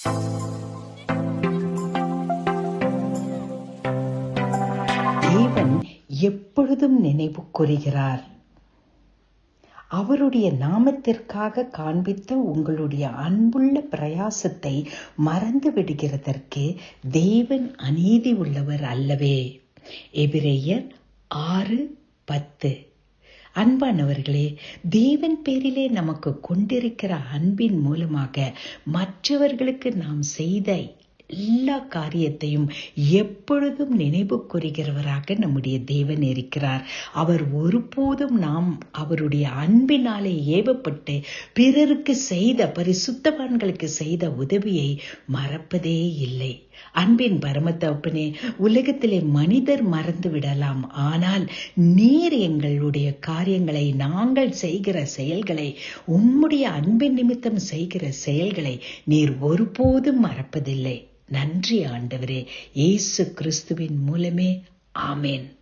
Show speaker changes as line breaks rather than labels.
தேவன் எப்பொழுதும் நினைவு கூறுகிறார். அவருடைய நாமத்திற்காக காண்பித்த உங்களுடைய அன்புள்ள பிரயாசத்தை மறந்து விடுகிறதற்கு தேவன் அநீதி உள்ளவர் அல்லவே. எபிரேயர் 6:10. அன்பானவர்களே, தேவன் பேரிலே நமக்கு கொண்டிருக்கிற அன்பின் மூலமாக மற்றவர்களுக்கு நாம் செய்த எல்லா காரியத்தையும் எப்பொழுதும் நினைவு கூறுகிறவராக நம்முடைய தேவன் இருக்கிறார். அவர் ஒருபோதும் நாம் அவருடைய அன்பினாலே ஏவப்பட்டு பிறருக்கு செய்த, பரிசுத்தவான்களுக்கு செய்த உதவியை மறப்பதே இல்லை. அன்பின் பரமதகப்பனே, உலகத்திலே மனிதர் மறந்து விடலாம், ஆனால் நீர் எங்களுடைய காரியங்களை, நாங்கள் செய்கிற செயல்களை, உம்முடைய அன்பின் நிமித்தம் செய்கிற செயல்களை நீர் ஒருபோதும் மறப்பதில்லை. நன்றி ஆண்டவரே. இயேசு கிறிஸ்துவின் மூலமே. ஆமேன்.